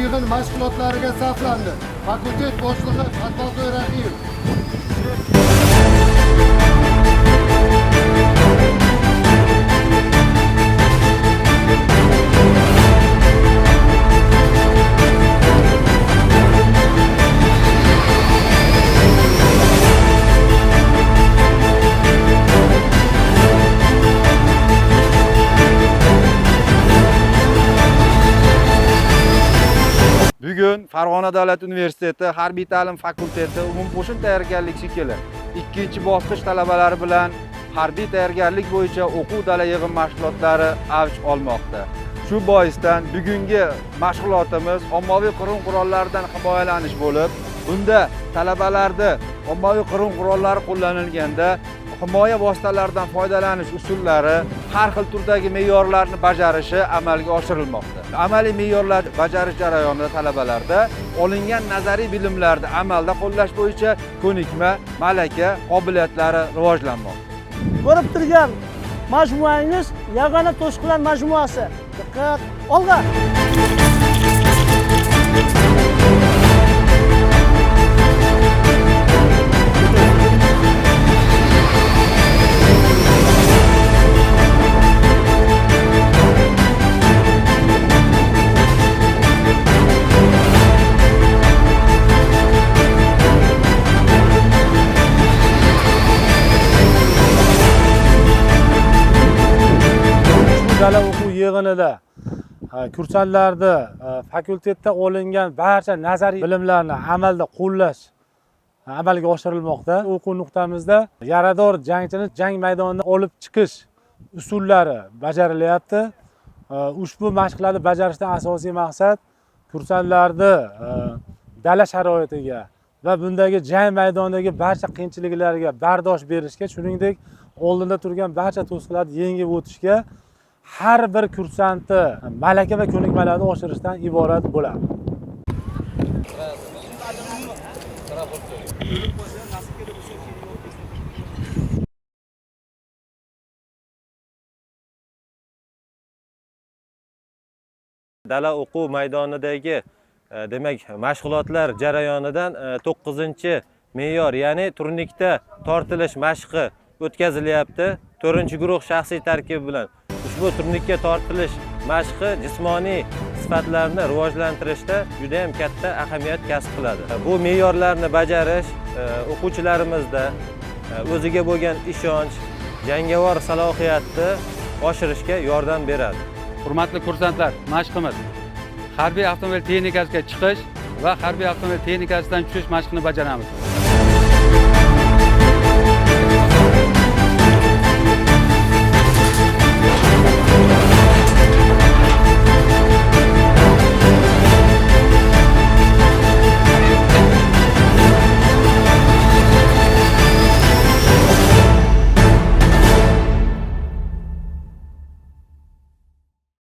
yig'in mashg'ulotlariga saflandi. Fakultet boshlig'i Fatvozoy Rahiyev. Bugun Farg'ona davlat universiteti harbiy ta'lim fakulteti umumqo'shin tayyorgarlik sikili 2-bosqich talabalari bilan harbiy tayyorgarlik bo'yicha o'quv dala yig'in mashg'ulotlari avj olmoqda. Shu boisdan bugungi mashg'ulotimiz ommaviy qurol-qurollardan himoyalanish bo'lib, bunda talabalarda ommaviy qurol-qurollari qo'llanilganda himoya vositalaridan foydalanish usullari, har xil turdagi me'yorlarni bajarishi amalga oshirilmoqda. Amaliy me'yorlar bajarish jarayonida talabalarda olingan nazariy bilimlarni amalda qo'llash bo'yicha ko'nikma, malaka, qobiliyatlari rivojlanmoqda. Ko'rib turgan majmuangiz yagona to'siqlar majmuasi. Diqqat, olg'a! Dala o'quv yig'inida kursantlarni fakultetda olingan barcha nazariy bilimlarni amalda qo'llash amalga oshirilmoqda. O'quv nuqtamizda yarador jangchini jang maydoniga olib chiqish usullari bajarilyapti. Ushbu mashqlarni bajarishdan asosiy maqsad kursantlarni dala sharoitiga va bundagi jang maydonidagi barcha qiyinchiliklarga bardosh berishga, shuningdek oldinda turgan barcha to'siqlarni yengib o'tishga har bir kursantni malaka va ko'nikmalarini oshirishdan iborat bo'ladi. Dala o'quv maydonidagi demak mashg'ulotlar jarayonidan 9-me'yor, ya'ni turnikda tortilish mashqi o'tkazilyapti. 4-guruh shaxsiy tarkib bilan ushbu turnikka tortilish mashqi jismoniy sifatlarni rivojlantirishda juda ham katta ahamiyat kasb qiladi. Bu me'yorlarni bajarish o'quvchilarimizda o'ziga bo'lgan ishonch, jangovar salohiyatni oshirishga yordam beradi. Hurmatli kursantlar, mashqimiz harbiy avtomobil texnikasiga chiqish va harbiy avtomobil texnikasidan tushish mashqini bajaramiz.